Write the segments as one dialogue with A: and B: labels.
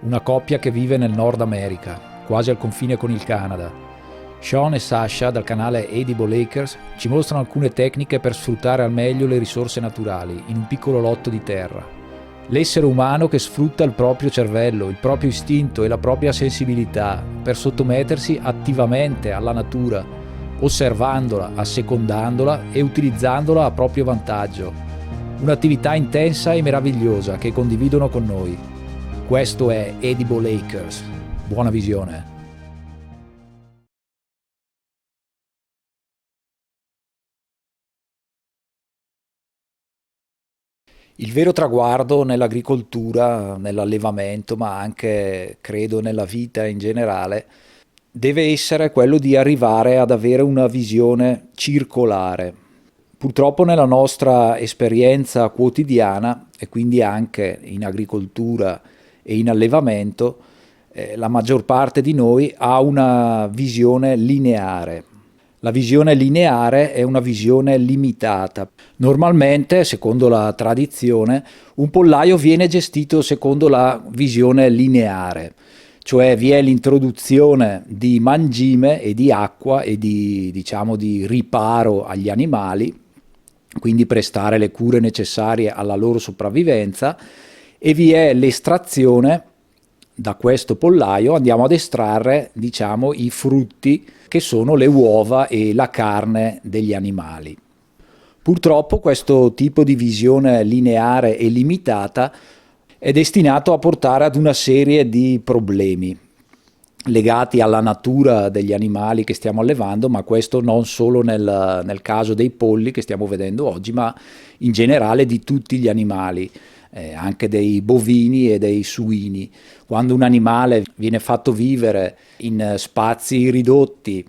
A: una coppia che vive nel Nord America, quasi al confine con il Canada. Sean e Sasha, dal canale Edible Acres, ci mostrano alcune tecniche per sfruttare al meglio le risorse naturali in un piccolo lotto di terra. L'essere umano che sfrutta il proprio cervello, il proprio istinto e la propria sensibilità per sottomettersi attivamente alla natura, osservandola, assecondandola e utilizzandola a proprio vantaggio. Un'attività intensa e meravigliosa che condividono con noi. Questo è Edible Acres. Buona visione. Il vero traguardo nell'agricoltura, nell'allevamento, ma anche credo nella vita in generale, deve essere quello di arrivare ad avere una visione circolare. Purtroppo nella nostra esperienza quotidiana, e quindi anche in agricoltura e in allevamento, la maggior parte di noi ha una visione lineare. La visione lineare è una visione limitata. Normalmente, secondo la tradizione, un pollaio viene gestito secondo la visione lineare, cioè vi è l'introduzione di mangime e di acqua e di riparo agli animali, quindi prestare le cure necessarie alla loro sopravvivenza, e vi è l'estrazione. Da questo pollaio andiamo ad estrarre, i frutti che sono le uova e la carne degli animali. Purtroppo questo tipo di visione lineare e limitata è destinato a portare ad una serie di problemi legati alla natura degli animali che stiamo allevando, ma questo non solo nel caso dei polli che stiamo vedendo oggi, ma in generale di tutti gli animali, anche dei bovini e dei suini. Quando un animale viene fatto vivere in spazi ridotti,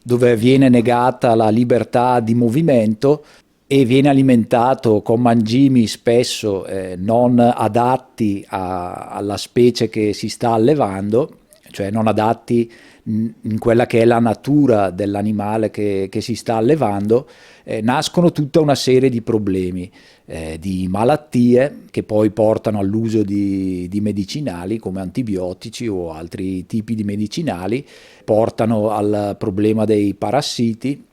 A: dove viene negata la libertà di movimento e viene alimentato con mangimi spesso non adatti alla specie che si sta allevando, cioè non adatti in quella che è la natura dell'animale che si sta allevando, nascono tutta una serie di problemi, di malattie che poi portano all'uso di medicinali come antibiotici o altri tipi di medicinali, portano al problema dei parassiti,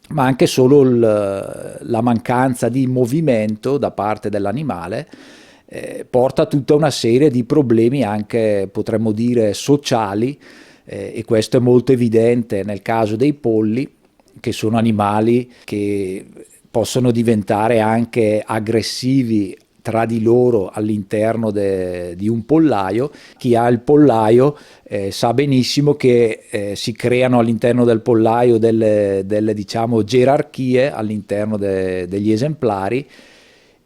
A: ma anche solo la mancanza di movimento da parte dell'animale porta a tutta una serie di problemi anche, potremmo dire, sociali, e questo è molto evidente nel caso dei polli, che sono animali che possono diventare anche aggressivi tra di loro all'interno di un pollaio. Chi ha il pollaio sa benissimo che si creano all'interno del pollaio delle gerarchie all'interno degli esemplari,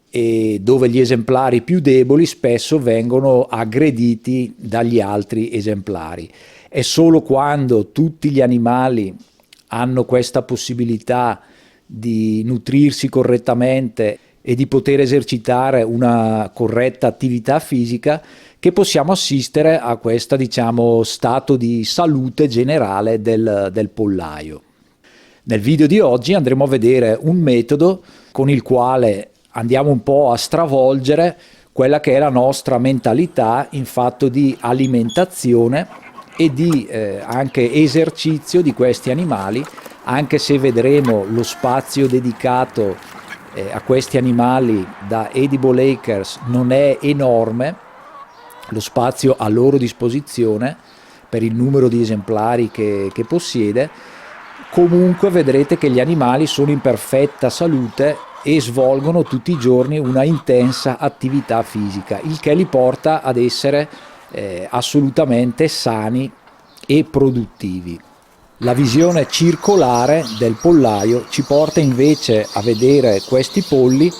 A: e dove gli esemplari più deboli spesso vengono aggrediti dagli altri esemplari. È solo quando tutti gli animali hanno questa possibilità di nutrirsi correttamente e di poter esercitare una corretta attività fisica che possiamo assistere a questo stato di salute generale del pollaio. Nel video di oggi andremo a vedere un metodo con il quale andiamo un po' a stravolgere quella che è la nostra mentalità in fatto di alimentazione e di anche esercizio di questi animali, anche se vedremo lo spazio dedicato a questi animali da Edible Acres non è enorme, lo spazio a loro disposizione per il numero di esemplari che possiede. Comunque vedrete che gli animali sono in perfetta salute e svolgono tutti i giorni una intensa attività fisica, il che li porta ad essere assolutamente sani e produttivi. La visione circolare del pollaio ci porta invece a vedere questi polli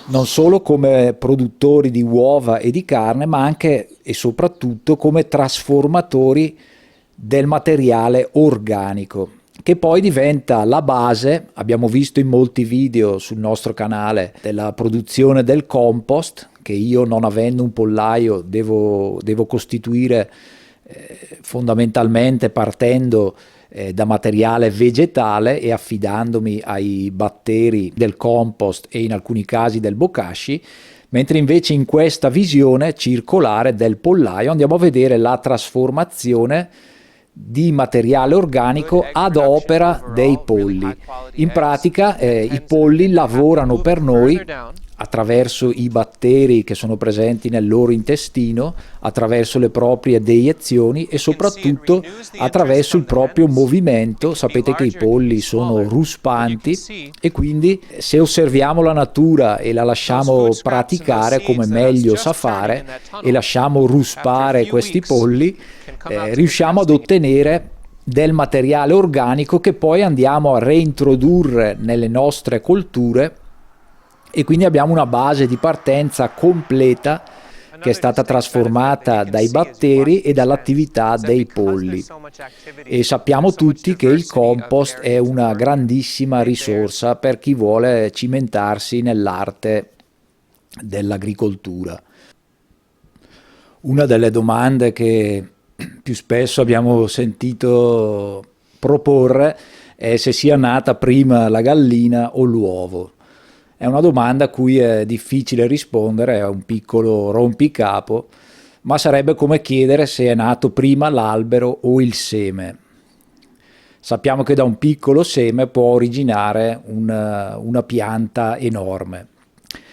A: non solo come produttori di uova e di carne, ma anche e soprattutto come trasformatori del materiale organico, che poi diventa la base. Abbiamo visto in molti video sul nostro canale della produzione del compost, che io, non avendo un pollaio, devo costituire fondamentalmente partendo da materiale vegetale e affidandomi ai batteri del compost e in alcuni casi del bokashi. Mentre invece in questa visione circolare del pollaio andiamo a vedere la trasformazione di materiale organico ad opera dei polli. In pratica i polli lavorano per noi attraverso i batteri che sono presenti nel loro intestino, attraverso le proprie deiezioni e soprattutto attraverso il proprio movimento. Sapete che i polli sono ruspanti e quindi se osserviamo la natura e la lasciamo praticare come meglio sa fare e lasciamo ruspare questi polli, riusciamo ad ottenere del materiale organico che poi andiamo a reintrodurre nelle nostre colture e quindi abbiamo una base di partenza completa che è stata trasformata dai batteri e dall'attività dei polli. E sappiamo tutti che il compost è una grandissima risorsa per chi vuole cimentarsi nell'arte dell'agricoltura. Una delle domande che più spesso abbiamo sentito proporre è se sia nata prima la gallina o l'uovo. È una domanda a cui è difficile rispondere, è un piccolo rompicapo, ma sarebbe come chiedere se è nato prima l'albero o il seme. Sappiamo che da un piccolo seme può originare una pianta enorme.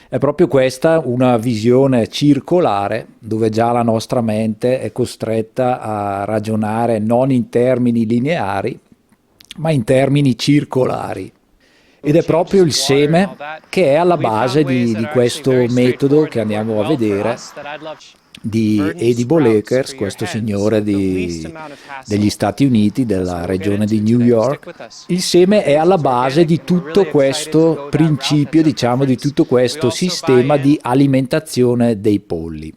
A: È proprio questa una visione circolare dove già la nostra mente è costretta a ragionare non in termini lineari, ma in termini circolari. Ed è proprio il seme che è alla base di questo metodo che andiamo a vedere di Edible Acres, questo signore degli Stati Uniti, della regione di New York. Il seme è alla base di tutto questo principio, diciamo, di tutto questo sistema di alimentazione dei polli.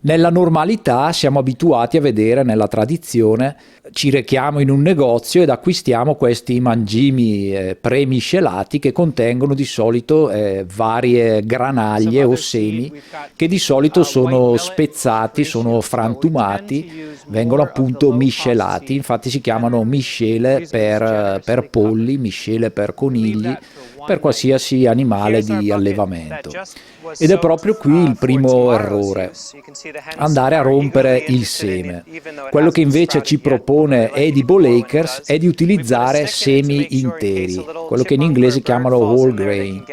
A: Nella normalità siamo abituati a vedere nella tradizione, ci rechiamo in un negozio ed acquistiamo questi mangimi premiscelati che contengono di solito varie granaglie o semi che di solito sono spezzati, sono frantumati, vengono appunto miscelati, infatti si chiamano miscele per polli, miscele per conigli, per qualsiasi animale di allevamento. Ed è proprio qui il primo errore, andare a rompere il seme. Quello che invece ci propone Edible Acres è di utilizzare semi interi, quello che in inglese chiamano whole grain.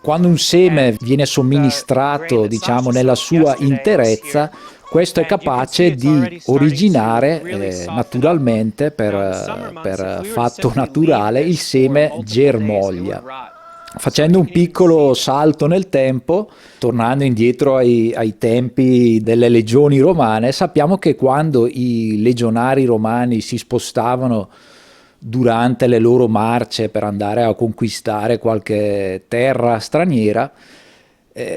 A: Quando un seme viene somministrato, diciamo, nella sua interezza, questo è capace di originare naturalmente, per fatto naturale, il seme germoglia. Facendo un piccolo salto nel tempo, tornando indietro ai tempi delle legioni romane, sappiamo che quando i legionari romani si spostavano durante le loro marce per andare a conquistare qualche terra straniera,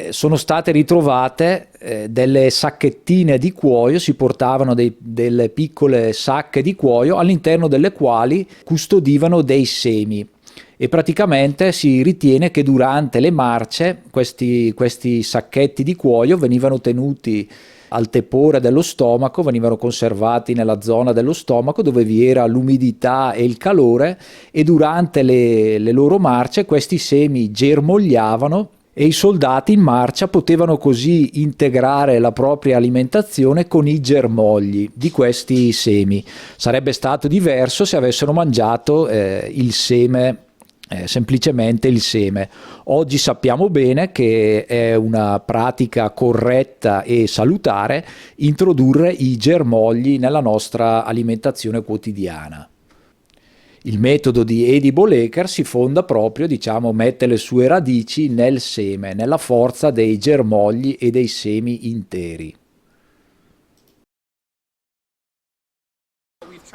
A: sono state ritrovate delle sacchettine di cuoio, si portavano delle piccole sacche di cuoio all'interno delle quali custodivano dei semi. E praticamente si ritiene che durante le marce questi sacchetti di cuoio venivano tenuti al tepore dello stomaco, venivano conservati nella zona dello stomaco dove vi era l'umidità e il calore, e durante le loro marce questi semi germogliavano e i soldati in marcia potevano così integrare la propria alimentazione con i germogli di questi semi. Sarebbe stato diverso se avessero mangiato il seme, semplicemente il seme. Oggi sappiamo bene che è una pratica corretta e salutare introdurre i germogli nella nostra alimentazione quotidiana. Il metodo di Edible Acres si fonda proprio, diciamo, mette le sue radici nel seme, nella forza dei germogli e dei semi interi.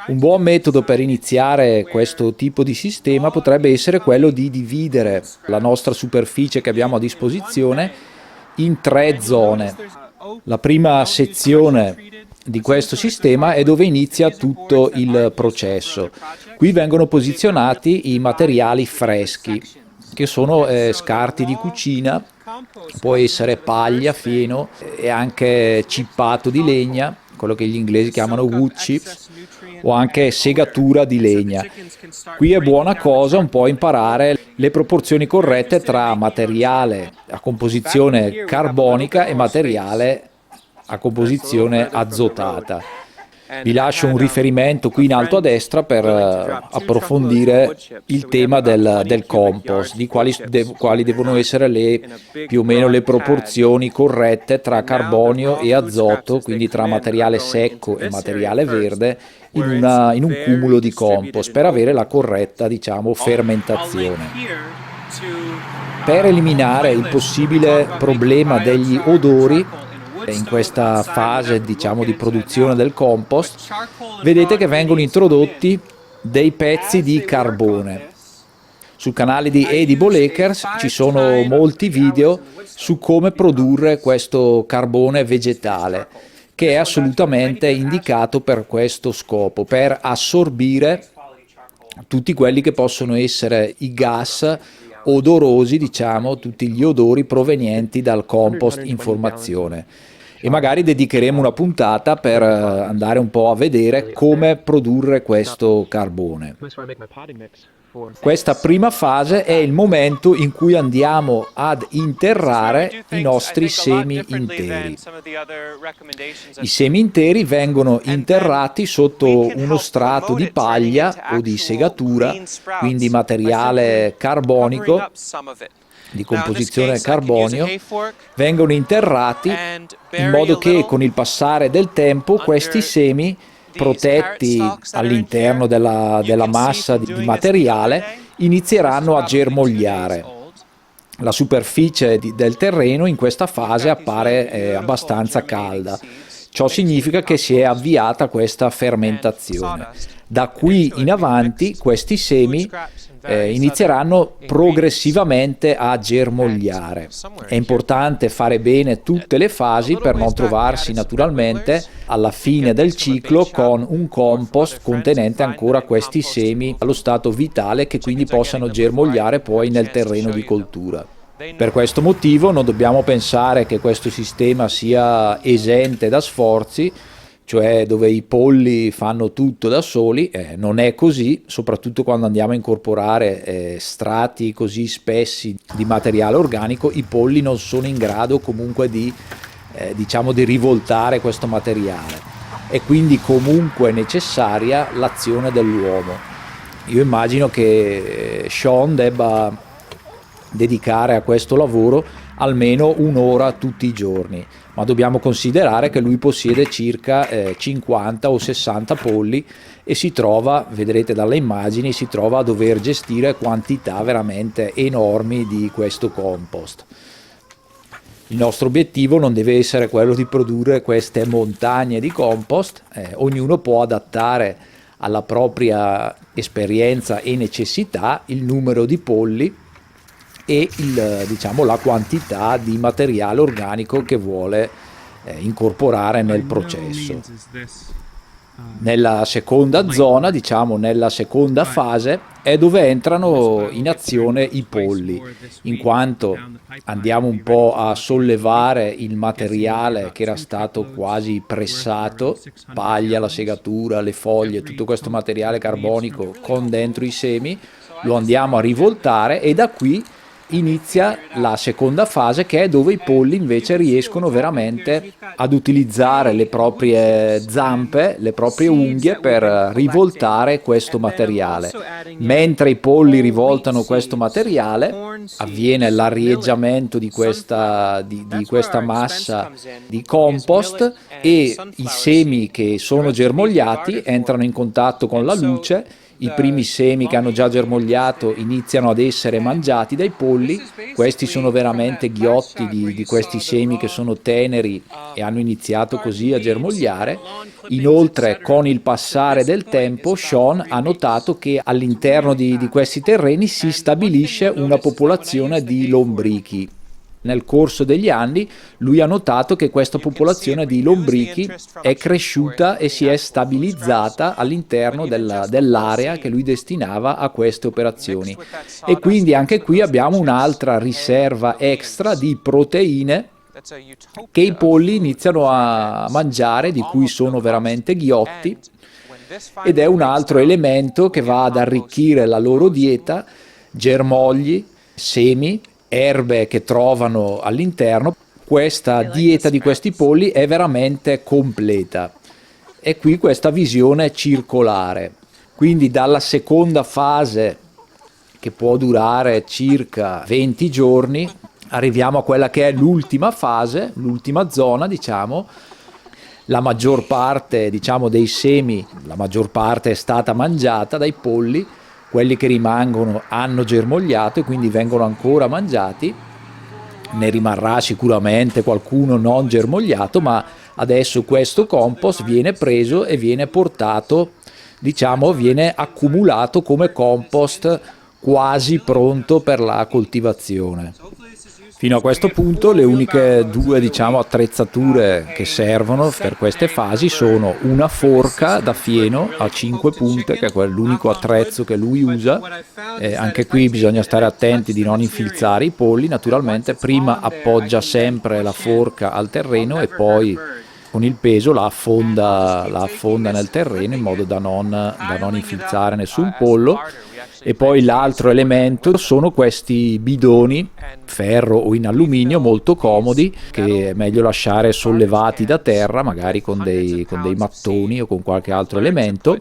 A: Un buon metodo per iniziare questo tipo di sistema potrebbe essere quello di dividere la nostra superficie che abbiamo a disposizione in 3 zone. La prima sezione di questo sistema è dove inizia tutto il processo. Qui vengono posizionati i materiali freschi, che sono scarti di cucina, può essere paglia, fieno e anche cippato di legna, quello che gli inglesi chiamano wood chips, o anche segatura di legna. Qui è buona cosa un po' imparare le proporzioni corrette tra materiale a composizione carbonica e materiale a composizione azotata. Vi lascio un riferimento qui in alto a destra per approfondire il tema del compost, di quali devono essere più o meno le proporzioni corrette tra carbonio e azoto, quindi tra materiale secco e materiale verde, in un cumulo di compost, per avere la corretta, diciamo, fermentazione. Per eliminare il possibile problema degli odori, in questa fase, diciamo, di produzione del compost, vedete che vengono introdotti dei pezzi di carbone. Sul canale di Edible Acres ci sono molti video su come produrre questo carbone vegetale, che è assolutamente indicato per questo scopo, per assorbire tutti quelli che possono essere i gas odorosi, diciamo, tutti gli odori provenienti dal compost in formazione. E magari dedicheremo una puntata per andare un po' a vedere come produrre questo carbone. Questa prima fase è il momento in cui andiamo ad interrare i nostri semi interi. I semi interi vengono interrati sotto uno strato di paglia o di segatura, quindi materiale carbonico, di composizione carbonio, vengono interrati in modo che con il passare del tempo questi semi, protetti all'interno della massa di materiale, inizieranno a germogliare. La superficie del terreno in questa fase appare abbastanza calda. Ciò significa che si è avviata questa fermentazione. Da qui in avanti questi semi inizieranno progressivamente a germogliare. È importante fare bene tutte le fasi per non trovarsi naturalmente alla fine del ciclo con un compost contenente ancora questi semi allo stato vitale, che quindi possano germogliare poi nel terreno di coltura. Per questo motivo non dobbiamo pensare che questo sistema sia esente da sforzi, cioè dove i polli fanno tutto da soli. Non è così, soprattutto quando andiamo a incorporare strati così spessi di materiale organico. I polli non sono in grado comunque diciamo, di rivoltare questo materiale, è quindi comunque necessaria l'azione dell'uomo. Io immagino che Sean debba dedicare a questo lavoro almeno un'ora tutti i giorni, ma dobbiamo considerare che lui possiede circa 50 o 60 polli e si trova, vedrete dalle immagini, si trova a dover gestire quantità veramente enormi di questo compost. Il nostro obiettivo non deve essere quello di produrre queste montagne di compost, ognuno può adattare alla propria esperienza e necessità il numero di polli e diciamo, la quantità di materiale organico che vuole incorporare nel processo. Nella seconda zona, diciamo nella seconda fase, è dove entrano in azione i polli, in quanto andiamo un po' a sollevare il materiale che era stato quasi pressato, paglia, la segatura, le foglie, tutto questo materiale carbonico con dentro i semi, lo andiamo a rivoltare e da qui inizia la seconda fase, che è dove i polli invece riescono veramente ad utilizzare le proprie zampe, le proprie unghie per rivoltare questo materiale. Mentre i polli rivoltano questo materiale, avviene l'arieggiamento di questa massa di compost e i semi che sono germogliati entrano in contatto con la luce. I primi semi che hanno già germogliato iniziano ad essere mangiati dai polli. Questi sono veramente ghiotti di questi semi che sono teneri e hanno iniziato così a germogliare. Inoltre, con il passare del tempo, Sean ha notato che all'interno di questi terreni si stabilisce una popolazione di lombrichi. Nel corso degli anni lui ha notato che questa popolazione di lombrichi è cresciuta e si è stabilizzata all'interno dell'area che lui destinava a queste operazioni, e quindi anche qui abbiamo un'altra riserva extra di proteine che i polli iniziano a mangiare, di cui sono veramente ghiotti, ed è un altro elemento che va ad arricchire la loro dieta: germogli, semi, erbe che trovano all'interno. Questa dieta di questi polli è veramente completa. E qui questa visione circolare. Quindi dalla seconda fase, che può durare circa 20 giorni, arriviamo a quella che è l'ultima fase, l'ultima zona, diciamo. La maggior parte, diciamo, dei semi, la maggior parte è stata mangiata dai polli, quelli che rimangono hanno germogliato e quindi vengono ancora mangiati. Ne rimarrà sicuramente qualcuno non germogliato, ma adesso questo compost viene preso e viene portato, diciamo, viene accumulato come compost quasi pronto per la coltivazione. Fino a questo punto le uniche due, diciamo, attrezzature che servono per queste fasi sono una forca da fieno a 5 punte, che è l'unico attrezzo che lui usa. Anche qui bisogna stare attenti di non infilzare i polli. Naturalmente prima appoggia sempre la forca al terreno e poi con il peso la affonda nel terreno in modo da non infilzare nessun pollo. E poi l'altro elemento sono questi bidoni, ferro o in alluminio, molto comodi, che è meglio lasciare sollevati da terra, magari con dei mattoni o con qualche altro elemento,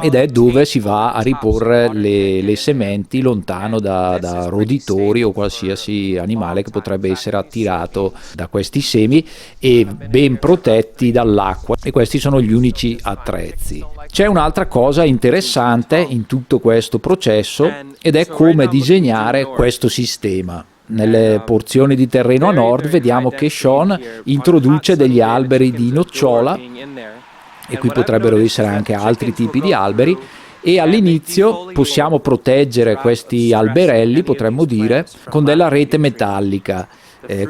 A: ed è dove si va a riporre le sementi lontano da roditori o qualsiasi animale che potrebbe essere attirato da questi semi, e ben protetti dall'acqua. E questi sono gli unici attrezzi. C'è un'altra cosa interessante in tutto questo processo, ed è come disegnare questo sistema. Nelle porzioni di terreno a nord vediamo che Sean introduce degli alberi di nocciola, e qui potrebbero essere anche altri tipi di alberi, e all'inizio possiamo proteggere questi alberelli, potremmo dire, con della rete metallica.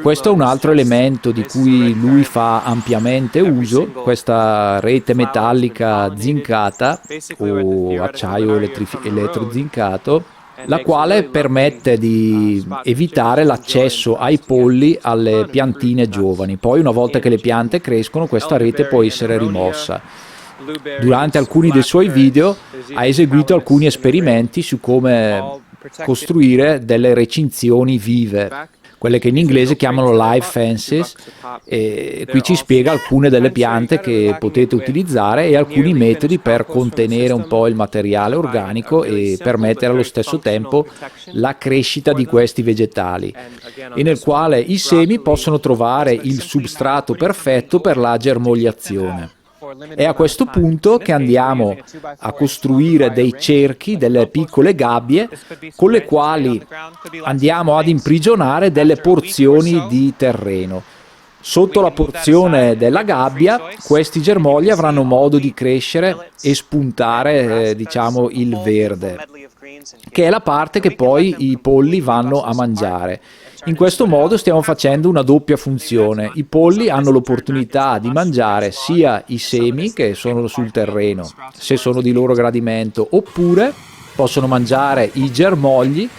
A: Questo è un altro elemento di cui lui fa ampiamente uso, questa rete metallica zincata o acciaio elettrozincato, la quale permette di evitare l'accesso ai polli alle piantine giovani. Poi, una volta che le piante crescono, questa rete può essere rimossa. Durante alcuni dei suoi video ha eseguito alcuni esperimenti su come costruire delle recinzioni vive, quelle che in inglese chiamano live fences, e qui ci spiega alcune delle piante che potete utilizzare e alcuni metodi per contenere un po' il materiale organico e permettere allo stesso tempo la crescita di questi vegetali, e nel quale i semi possono trovare il substrato perfetto per la germogliazione. È a questo punto che andiamo a costruire dei cerchi, delle piccole gabbie, con le quali andiamo ad imprigionare delle porzioni di terreno. Sotto la porzione della gabbia, questi germogli avranno modo di crescere e spuntare, diciamo, il verde, che è la parte che poi i polli vanno a mangiare. In questo modo stiamo facendo una doppia funzione. I polli hanno l'opportunità di mangiare sia i semi che sono sul terreno, se sono di loro gradimento, oppure possono mangiare i germogli,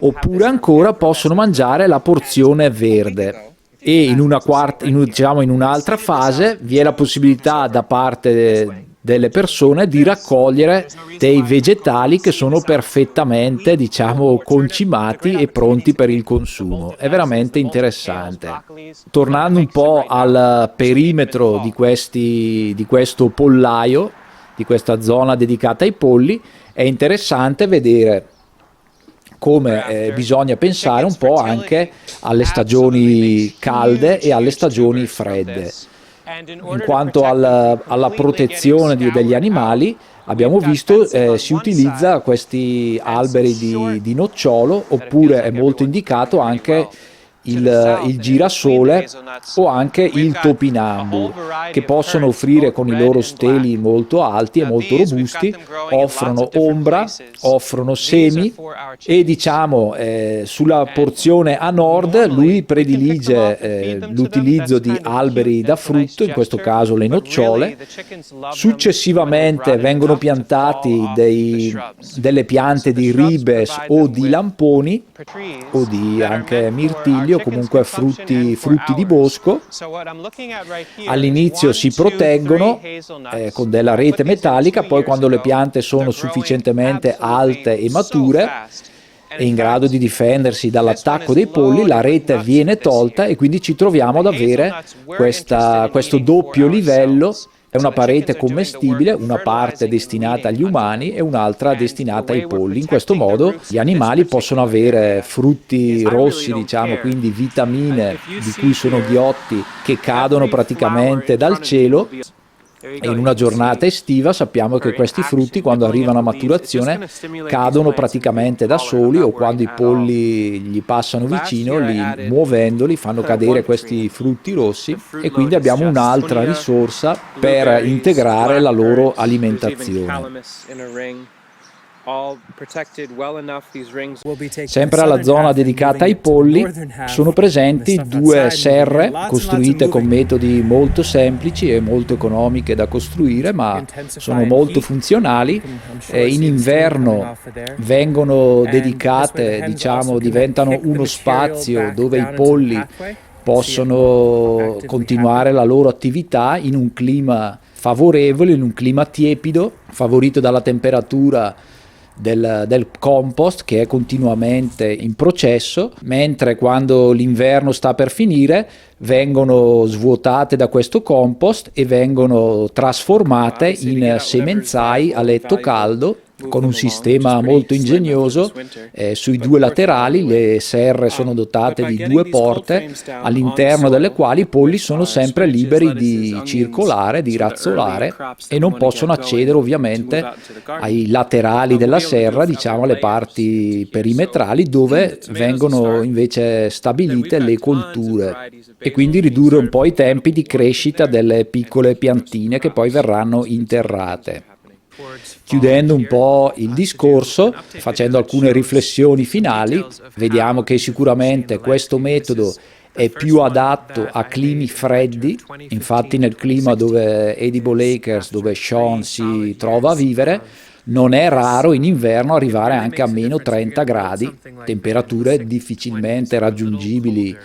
A: oppure ancora possono mangiare la porzione verde. E in un'altra fase vi è la possibilità da parte delle persone di raccogliere dei vegetali che sono perfettamente, diciamo, concimati e pronti per il consumo. È veramente interessante. Tornando un po' al perimetro di questo pollaio, di questa zona dedicata ai polli, è interessante vedere come bisogna pensare un po' anche alle stagioni calde e alle stagioni fredde. In quanto alla protezione degli animali, abbiamo visto si utilizza questi alberi di nocciolo, oppure è molto indicato anche il girasole o anche il topinambur, che possono offrire, con i loro steli molto alti e molto robusti, offrono ombra, offrono semi, e diciamo sulla porzione a nord lui predilige l'utilizzo di alberi da frutto, in questo caso le nocciole. Successivamente vengono piantati delle piante di ribes o di lamponi o di anche mirtillo o comunque frutti di bosco. All'inizio si proteggono con della rete metallica, poi quando le piante sono sufficientemente alte e mature e in grado di difendersi dall'attacco dei polli, la rete viene tolta e quindi ci troviamo ad avere questo doppio livello. È una parete commestibile, una parte destinata agli umani e un'altra destinata ai polli. In questo modo gli animali possono avere frutti rossi, diciamo, quindi vitamine di cui sono ghiotti che cadono praticamente dal cielo. E in una giornata estiva sappiamo che questi frutti, quando arrivano a maturazione, cadono praticamente da soli, o quando i polli gli passano vicino, muovendoli, fanno cadere questi frutti rossi, e quindi abbiamo un'altra risorsa per integrare la loro alimentazione. Sempre alla zona dedicata ai polli sono presenti due serre costruite con metodi molto semplici e molto economiche da costruire, ma sono molto funzionali. In inverno vengono dedicate, diciamo, diventano uno spazio dove i polli possono continuare la loro attività in un clima favorevole, in un clima tiepido, favorito dalla temperatura del compost, che è continuamente in processo, mentre quando l'inverno sta per finire vengono svuotate da questo compost e vengono trasformate in semenzai a letto caldo con un sistema molto ingegnoso. Sui due laterali le serre sono dotate di due porte, all'interno delle quali i polli sono sempre liberi di circolare, di razzolare, e non possono accedere ovviamente ai laterali della serra, diciamo alle parti perimetrali dove vengono invece stabilite le colture, e quindi ridurre un po' i tempi di crescita delle piccole piantine che poi verranno interrate. Chiudendo un po' il discorso, facendo alcune riflessioni finali, vediamo che sicuramente questo metodo è più adatto a climi freddi. Infatti nel clima dove Edible Acres, dove Sean si trova a vivere, non è raro in inverno arrivare anche a meno 30 gradi, temperature difficilmente raggiungibili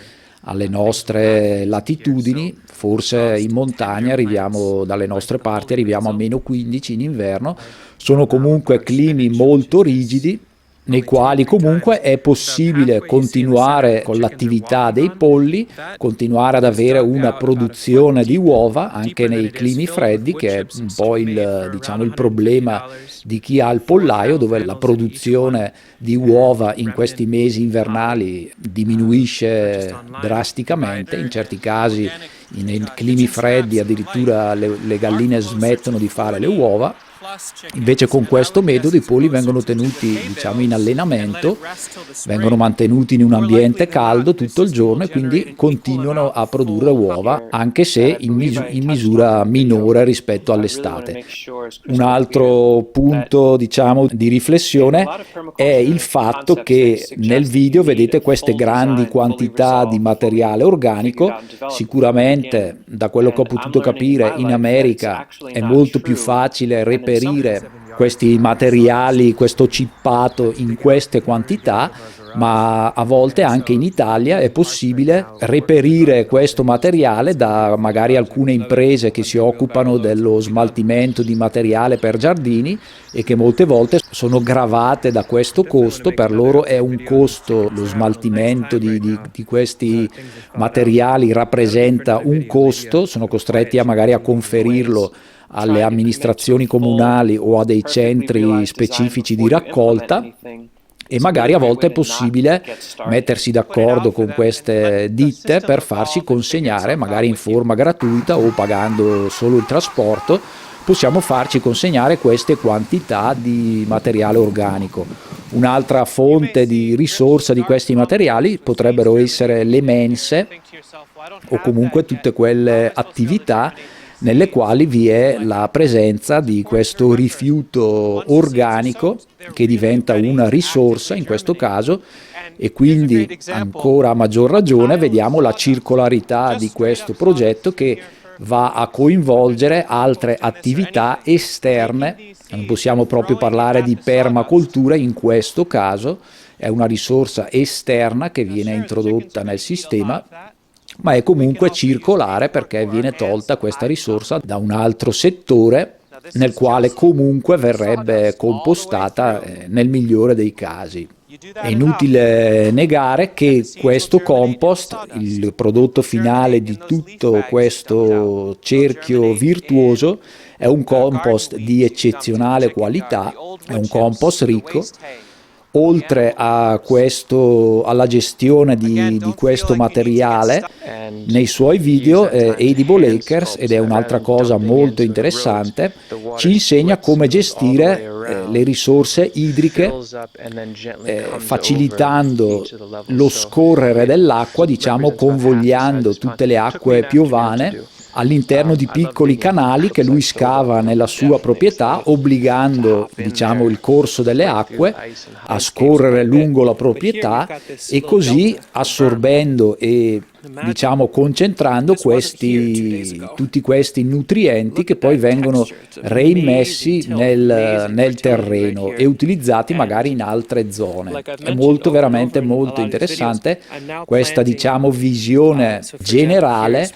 A: alle nostre latitudini. Forse in montagna arriviamo, dalle nostre parti arriviamo a meno 15 in inverno. Sono comunque climi molto rigidi, nei quali comunque è possibile continuare con l'attività dei polli, continuare ad avere una produzione di uova anche nei climi freddi, che è un po' diciamo, il problema di chi ha il pollaio, dove la produzione di uova in questi mesi invernali diminuisce drasticamente. In certi casi, nei climi freddi, addirittura le galline smettono di fare le uova. Invece con questo metodo i polli vengono tenuti, diciamo, in allenamento, vengono mantenuti in un ambiente caldo tutto il giorno e quindi continuano a produrre uova, anche se in misura minore rispetto all'estate. Un altro punto, diciamo, di riflessione è il fatto che nel video vedete queste grandi quantità di materiale organico. Sicuramente, da quello che ho potuto capire, in America è molto più facile reperire questi materiali, questo cippato in queste quantità, ma a volte anche in Italia è possibile reperire questo materiale da magari alcune imprese che si occupano dello smaltimento di materiale per giardini e che molte volte sono gravate da questo costo. Per loro è un costo, lo smaltimento di questi materiali rappresenta un costo, sono costretti magari a conferirlo alle amministrazioni comunali o a dei centri specifici di raccolta, e magari a volte è possibile mettersi d'accordo con queste ditte per farsi consegnare, magari in forma gratuita o pagando solo il trasporto, possiamo farci consegnare queste quantità di materiale organico. Un'altra fonte di risorsa di questi materiali potrebbero essere le mense, o comunque tutte quelle attività nelle quali vi è la presenza di questo rifiuto organico che diventa una risorsa in questo caso, e quindi ancora a maggior ragione vediamo la circolarità di questo progetto che va a coinvolgere altre attività esterne. Non possiamo proprio parlare di permacultura in questo caso, è una risorsa esterna che viene introdotta nel sistema, ma è comunque circolare perché viene tolta questa risorsa da un altro settore nel quale comunque verrebbe compostata nel migliore dei casi. È inutile negare che questo compost, il prodotto finale di tutto questo cerchio virtuoso, è un compost di eccezionale qualità, è un compost ricco. Oltre a alla gestione di questo materiale, nei suoi video Edible Acres, ed è un'altra cosa molto interessante, ci insegna come gestire le risorse idriche, facilitando lo scorrere dell'acqua, diciamo convogliando tutte le acque piovane all'interno di piccoli canali che lui scava nella sua proprietà, obbligando, diciamo, il corso delle acque a scorrere lungo la proprietà e così assorbendo e, diciamo, concentrando tutti questi nutrienti che poi vengono reimmessi nel terreno e utilizzati magari in altre zone. È veramente molto interessante questa, diciamo, visione generale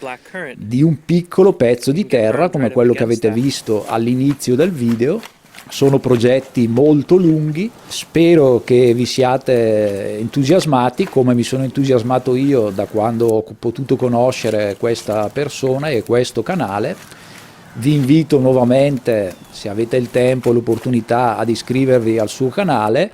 A: di un piccolo pezzo di terra come quello che avete visto all'inizio del video. Sono progetti molto lunghi, spero che vi siate entusiasmati come mi sono entusiasmato io da quando ho potuto conoscere questa persona e questo canale. Vi invito nuovamente, se avete il tempo e l'opportunità, ad iscrivervi al suo canale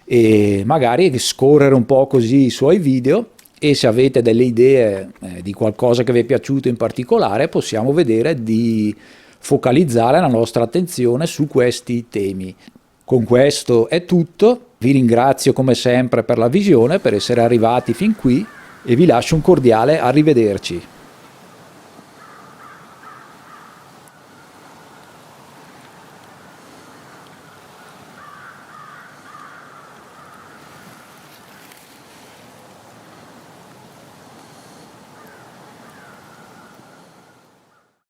A: e magari scorrere un po' così i suoi video, e se avete delle idee di qualcosa che vi è piaciuto in particolare possiamo vedere di focalizzare la nostra attenzione su questi temi. Con questo è tutto, vi ringrazio come sempre per la visione, per essere arrivati fin qui e vi lascio un cordiale arrivederci.